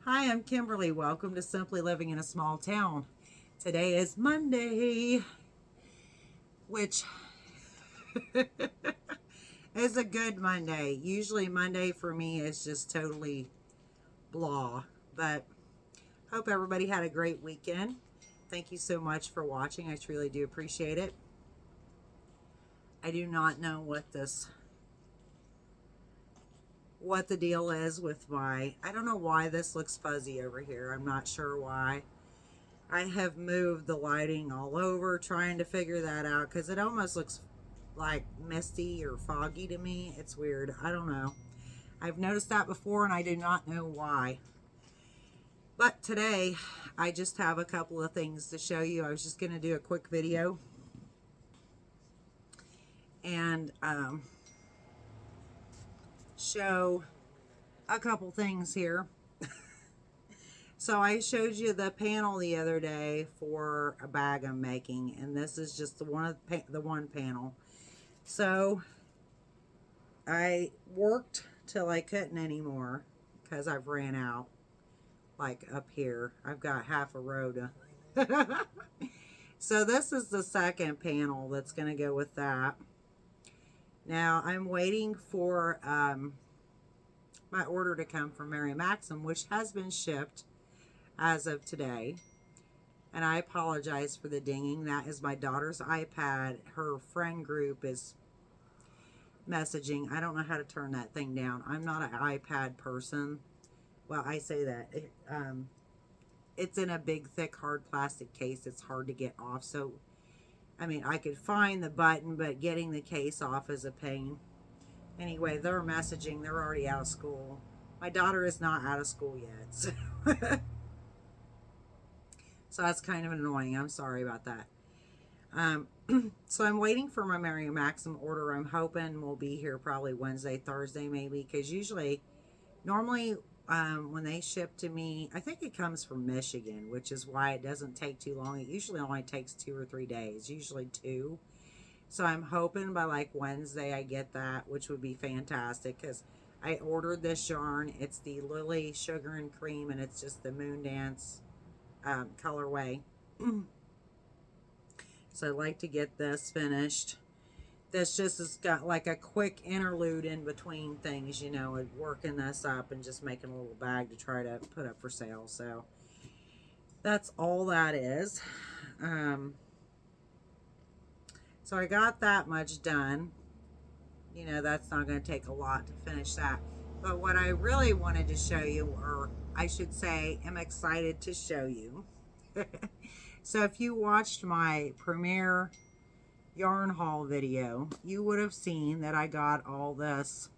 Hi, I'm Kimberly. Welcome to Simply Living in a Small Town. Today is Monday, which is a good Monday. Usually Monday for me is just totally blah, but hope everybody had a great weekend. Thank you so much for watching. I truly do appreciate it. I do not know what the deal is with I don't know why this looks fuzzy over here. I'm not sure why. I have moved the lighting all over trying to figure that out because it almost looks like misty or foggy to me. It's weird. I don't know. I've noticed that before and I do not know why. But today I just have a couple of things to show you. I was just going to do a quick video and show a couple things here. So I showed you the panel the other day for a bag I'm making, and this is just the one panel. So I worked till I couldn't anymore because I've ran out. Like up here, I've got half a row to. So this is the second panel that's going to go with that. Now I'm waiting for my order to come from Mary Maxim, which has been shipped as of today. And I apologize for the dinging. That is my daughter's iPad. Her friend group is messaging. I don't know how to turn that thing down. I'm not an iPad person. Well, I say that. It's in a big, thick, hard plastic case. It's hard to get off. So, I mean, I could find the button, but getting the case off is a pain. Anyway, they're messaging. They're already out of school. My daughter is not out of school yet. So, so that's kind of annoying. I'm sorry about that. So I'm waiting for my Mary Maxim order. I'm hoping will be here probably Wednesday, Thursday maybe. Because normally when they ship to me, I think it comes from Michigan, which is why it doesn't take too long. It usually only takes 2 or 3 days, usually 2. So I'm hoping by like Wednesday I get that, which would be fantastic because I ordered this yarn. It's the Lily Sugar and Cream, and it's just the Moon Dance colorway. So I'd like to get this finished. This just has got like a quick interlude in between things, you know, working this up and just making a little bag to try to put up for sale. So that's all that is. So I got that much done. You know, that's not going to take a lot to finish that. But what I really wanted to show you, or I should say, am excited to show you. So if you watched my premiere yarn haul video, you would have seen that I got all this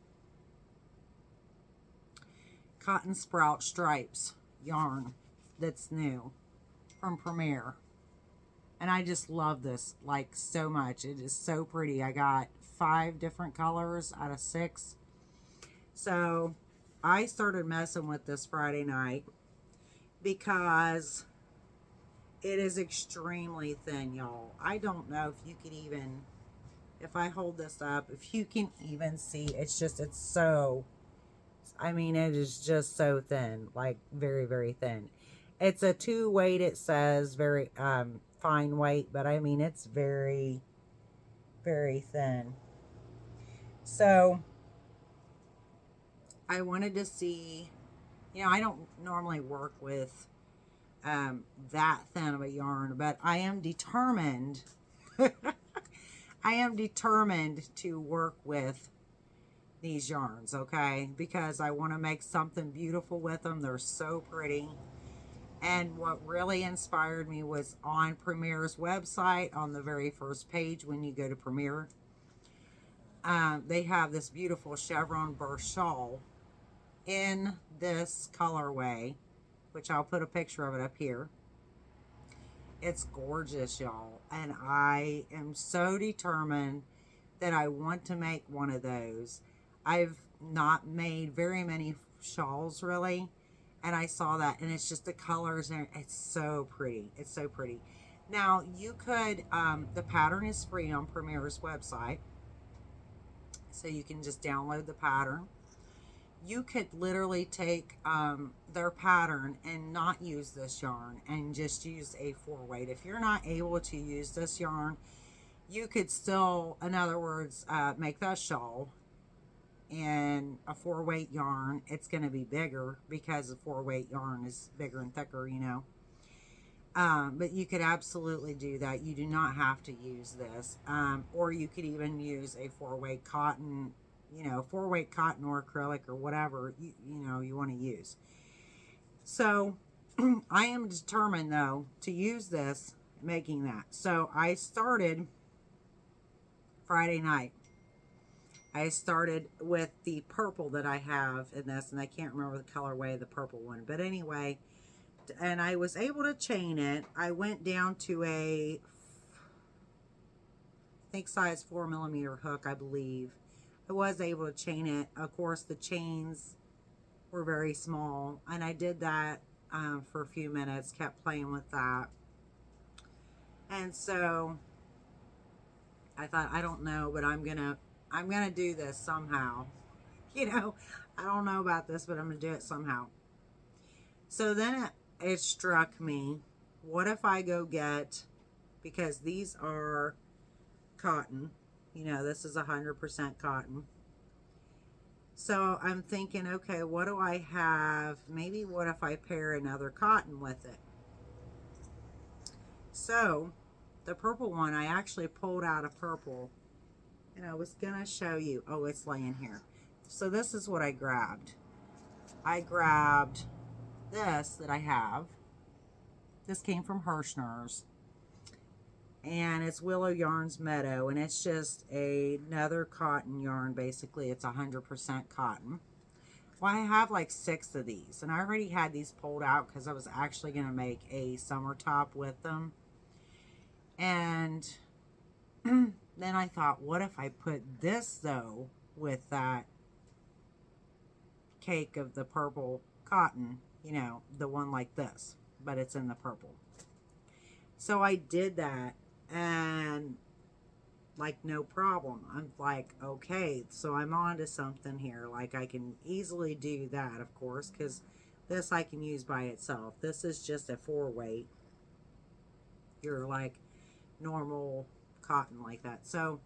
cotton sprout stripes yarn that's new from Premiere. And I just love this like so much. It is so pretty. I got 5 different colors out of 6. So I started messing with this Friday night because it is extremely thin, y'all. I don't know if you could even, if I hold this up, if you can even see, it's so, I mean, it is just so thin, like very, very thin. It's a 2 weight, it says, very fine weight, but I mean, it's very, very thin. So I wanted to see, you know, I don't normally work with that thin of a yarn, but I am determined I am determined to work with these yarns, okay, because I want to make something beautiful with them. They're so pretty. And what really inspired me was on Premiere's website, on the very first page when you go to Premiere, they have this beautiful chevron burr shawl in this colorway, which I'll put a picture of it up here. It's gorgeous, y'all. And I am so determined that I want to make one of those. I've not made very many shawls, really. And I saw that, and it's just the colors, and it's so pretty. It's so pretty. Now, you could, the pattern is free on Premiere's website. So you can just download the pattern. you could literally take their pattern and not use this yarn and just use a 4-weight. If you're not able to use this yarn, you could still, in other words, make that shawl in a 4-weight yarn. It's going to be bigger because the 4-weight yarn is bigger and thicker, you know. But you could absolutely do that. You do not have to use this. Or you could even use a 4-weight cotton, you know, 4-weight cotton or acrylic or whatever you know you want to use. So I am determined though to use this, making that. So I started Friday night. I started with the purple that I have in this, and I can't remember the colorway of the purple one, but anyway, and I was able to chain it. I went down to a, I think size 4mm hook, I believe. I was able to chain it. Of course, the chains were very small, and I did that for a few minutes, kept playing with that. And so I thought, I don't know, but I'm gonna do this somehow. You know, I don't know about this, but I'm gonna do it somehow. So then it struck me, what if I go get, because these are cotton, you know, this is 100% cotton. So I'm thinking, okay, what do I have? Maybe what if I pair another cotton with it? So the purple one, I actually pulled out a purple, and I was gonna show you. Oh, it's laying here. So this is what I grabbed. I grabbed this that I have. This came from Hirschner's, and it's Willow Yarns Meadow, and it's just another cotton yarn. Basically, it's 100% cotton. Well, I have like 6 of these, and I already had these pulled out because I was actually going to make a summer top with them. And then I thought, what if I put this though with that cake of the purple cotton, you know, the one like this, but it's in the purple. So I did that, and like no problem. I'm like, okay, so I'm on to something here. Like I can easily do that, of course, because this I can use by itself. This is just a 4-weight. You're like normal cotton like that. So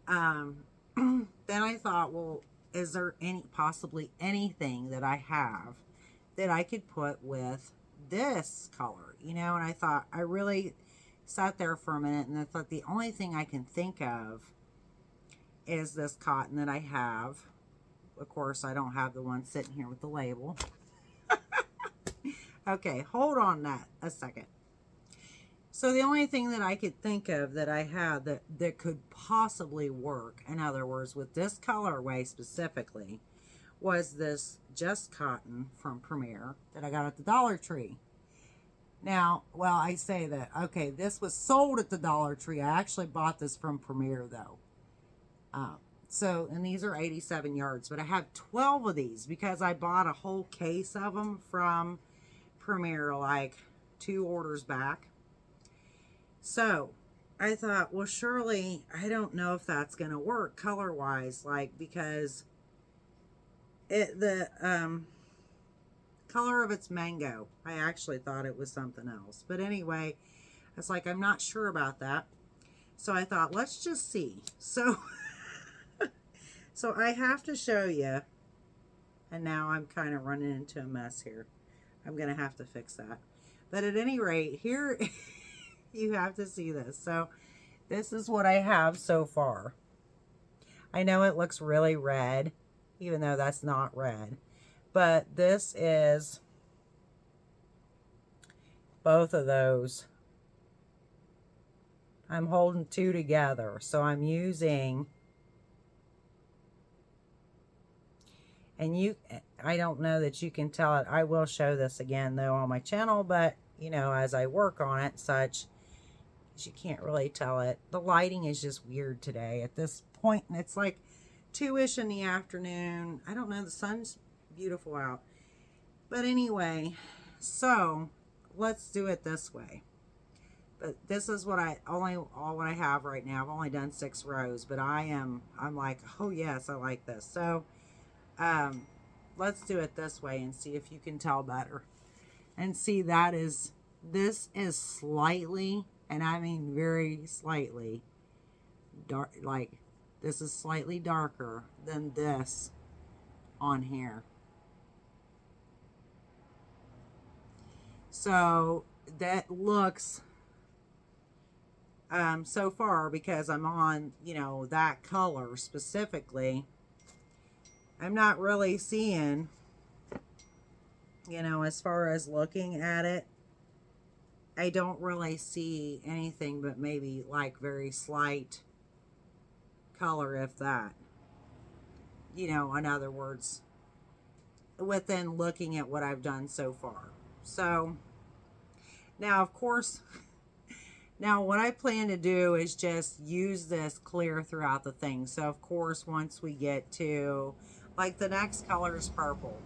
then I thought, well, is there possibly anything that I have that I could put with this color, you know? And I thought, I really sat there for a minute, and I thought the only thing I can think of is this cotton that I have. Of course, I don't have the one sitting here with the label. Okay, hold on that a second. So the only thing that I could think of that I had that could possibly work, in other words, with this colorway specifically, was this Just Cotton from Premier that I got at the Dollar Tree. Now, well, I say that, okay, this was sold at the Dollar Tree. I actually bought this from Premier, though. So, and these are 87 yards, but I have 12 of these because I bought a whole case of them from Premier, like 2 orders back. So I thought, well, surely, I don't know if that's going to work color-wise, like, because the color of it's mango. I actually thought it was something else. But anyway, it's like, I'm not sure about that. So I thought, let's just see. So, so I have to show you, and now I'm kind of running into a mess here. I'm going to have to fix that. But at any rate, here you have to see this. So this is what I have so far. I know it looks really red, even though that's not red. But this is both of those. I'm holding 2 together. So I'm using, and I don't know that you can tell it. I will show this again though on my channel, but you know, as I work on it such, you can't really tell it. The lighting is just weird today at this point, and it's like 2-ish in the afternoon. I don't know, the sun's beautiful out. But anyway, so let's do it this way. But this is what all what I have right now. I've only done 6 rows, but I'm like, oh yes, I like this. So Let's do it this way and see if you can tell better. And see, this is slightly, and I mean very slightly, dark, like this is slightly darker than this on here. So that looks, so far, because I'm on, that color specifically, I'm not really seeing, as far as looking at it, I don't really see anything but maybe like very slight color, if that. In other words, within looking at what I've done so far. So, now, of course, now what I plan to do is just use this clear throughout the thing. So, of course, once we get to, like, the next color is purple.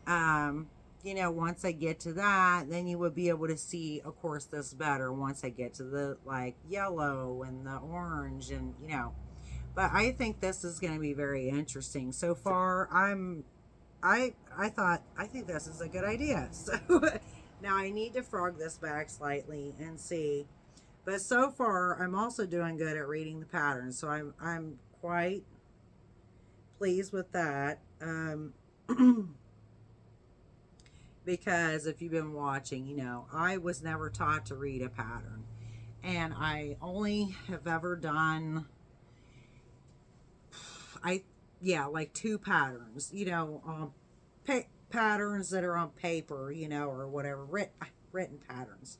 Once I get to that, then you would be able to see, of course, this better once I get to the, like, yellow and the orange and, But I think this is going to be very interesting. So far, I think this is a good idea. So now I need to frog this back slightly and see. But so far, I'm also doing good at reading the patterns. So I'm quite pleased with that. Because if you've been watching, I was never taught to read a pattern. And I only have ever done, like 2 patterns, patterns that are on paper, or whatever, written patterns.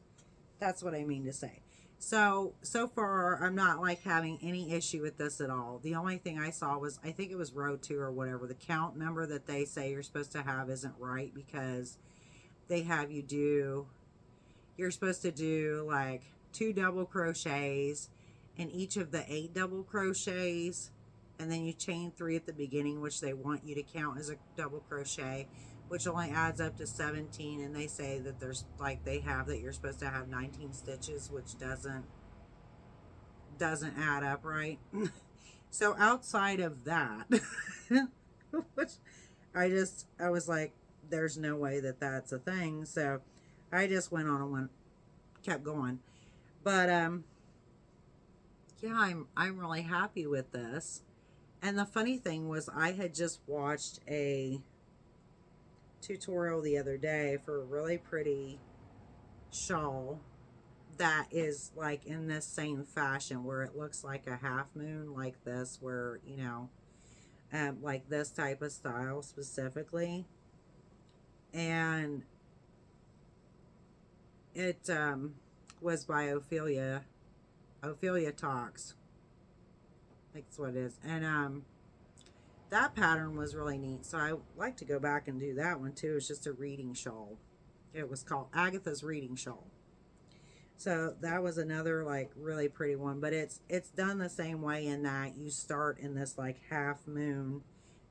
That's what I mean to say. So far, I'm not like having any issue with this at all. The only thing I saw was, I think it was row 2 or whatever, the count number that they say you're supposed to have isn't right, because they have you're supposed to do like 2 double crochets in each of the 8 double crochets, and then you chain 3 at the beginning, which they want you to count as a double crochet, which only adds up to 17. And they say that there's, like, they have that you're supposed to have 19 stitches, which doesn't add up right. So outside of that, which I was like, there's no way that that's a thing. So I just went on and kept going. But yeah, I'm really happy with this. And the funny thing was, I had just watched a tutorial the other day for a really pretty shawl that is like in this same fashion, where it looks like a half moon, like this, where like this type of style specifically. And it was by Ophelia Talks, that's what it is. And that pattern was really neat, so I like to go back and do that one too. It's just a reading shawl. It was called Agatha's Reading Shawl. So that was another like really pretty one, but it's done the same way, in that you start in this like half moon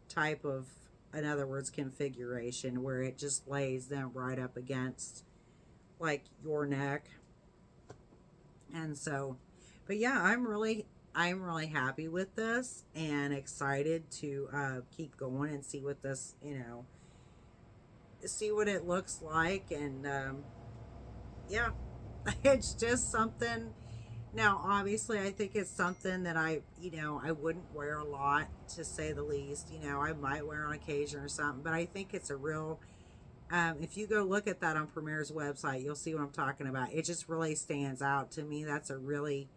type of, in other words, configuration, where it just lays them right up against like your neck. And so, but yeah, I'm really happy with this, and excited to keep going and see what this, see what it looks like. And yeah, it's just something. Now, obviously, I think it's something that I wouldn't wear a lot, to say the least. I might wear on occasion or something, but I think it's a real, if you go look at that on Premier's website, you'll see what I'm talking about. It just really stands out to me. That's a really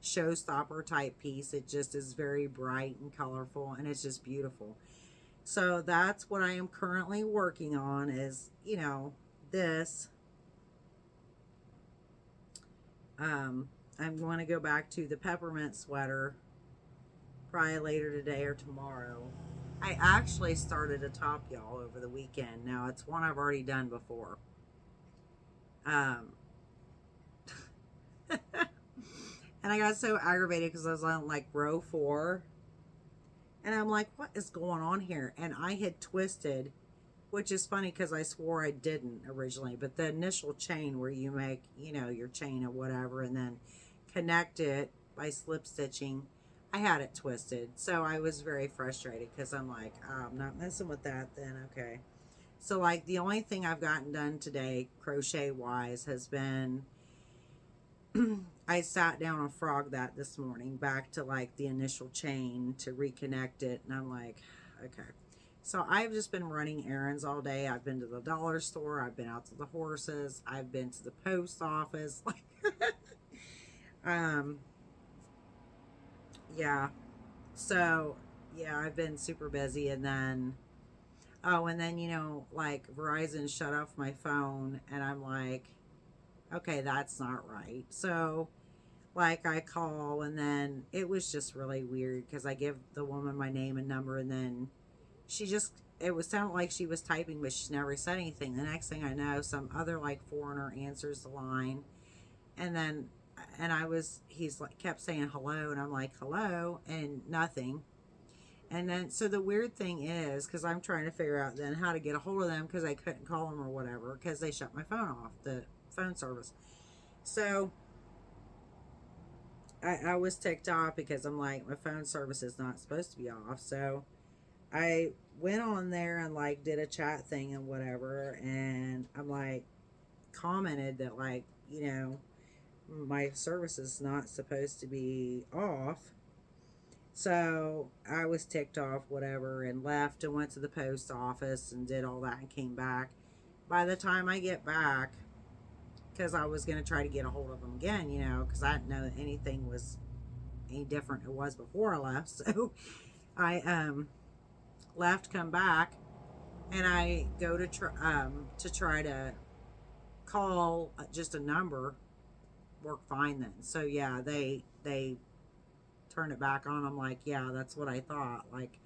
showstopper type piece. It just is very bright and colorful, and it's just beautiful. So that's what I am currently working on, is this. I'm going to go back to the peppermint sweater probably later today or tomorrow. I actually started a top, y'all, over the weekend. Now, it's one I've already done before. And I got so aggravated because I was on like row 4. And I'm like, what is going on here? And I had twisted, which is funny because I swore I didn't originally. But the initial chain where you make, your chain or whatever, and then connect it by slip stitching, I had it twisted. So I was very frustrated because I'm like, oh, I'm not messing with that then. Okay. So, like, the only thing I've gotten done today, crochet wise, has been I sat down and frog that this morning back to like the initial chain to reconnect it. And I'm like, okay. So I've just been running errands all day. I've been to the dollar store. I've been out to the horses. I've been to the post office. Like, um, yeah. So yeah, I've been super busy. And then, oh, and then, like Verizon shut off my phone. And I'm like, okay, that's not right. So, like, I call, and then it was just really weird because I give the woman my name and number, and then she just, it was sounded like she was typing, but she never said anything. The next thing I know, some other like foreigner answers the line, and then, and he's like, kept saying hello, and I'm like, hello, and nothing. And then, so the weird thing is, because I'm trying to figure out then how to get a hold of them because I couldn't call them or whatever because they shut my phone off, the phone service. So I was ticked off because I'm like, my phone service is not supposed to be off. So I went on there and like did a chat thing and whatever. And I'm like, commented that, like, my service is not supposed to be off. So I was ticked off, whatever, and left and went to the post office and did all that and came back. By the time I get back, because I was going to try to get a hold of them again, because I didn't know that anything was any different it was before I left. So I left, come back, and I go to try to call just a number, work fine then. So yeah, they turned it back on. I'm like, yeah, that's what I thought. Like,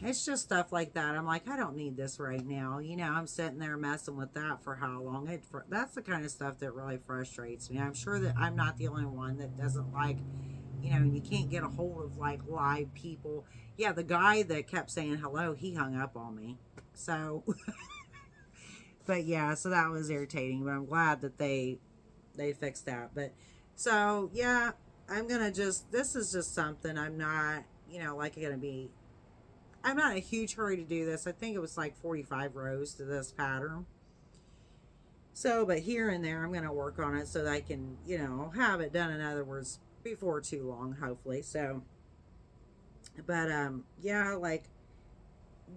it's just stuff like that. I'm like, I don't need this right now. I'm sitting there messing with that for how long? That's the kind of stuff that really frustrates me. I'm sure that I'm not the only one that doesn't like, you can't get a hold of like live people. Yeah, the guy that kept saying hello, he hung up on me. So, but yeah, so that was irritating. But I'm glad that they fixed that. But so yeah, I'm gonna this is just something I'm not, like gonna be. I'm not in a huge hurry to do this. I think it was like 45 rows to this pattern. So, but here and there, I'm going to work on it so that I can, have it done, in other words, before too long, hopefully. So, but, yeah, like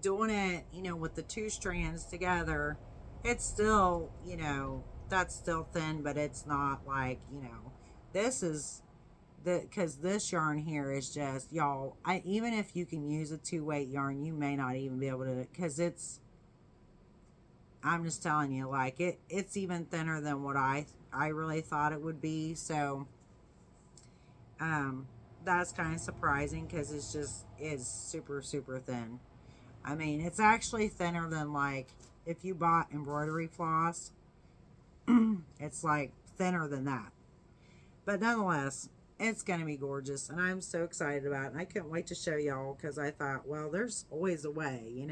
doing it, with the two strands together, it's still, that's still thin, but it's not like, this is because this yarn here is just, y'all, even if you can use a 2-weight yarn, you may not even be able to, because I'm just telling you, like, it's even thinner than what I really thought it would be. So that's kind of surprising because it's just is super, super thin. I mean, it's actually thinner than, like, if you bought embroidery floss, it's like thinner than that. But nonetheless, it's going to be gorgeous, and I'm so excited about it. And I couldn't wait to show y'all because I thought, well, there's always a way,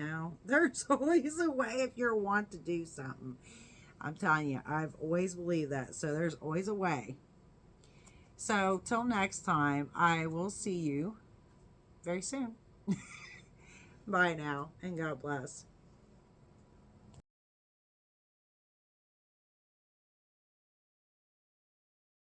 There's always a way if you want to do something. I'm telling you, I've always believed that. So there's always a way. So till next time, I will see you very soon. Bye now, and God bless.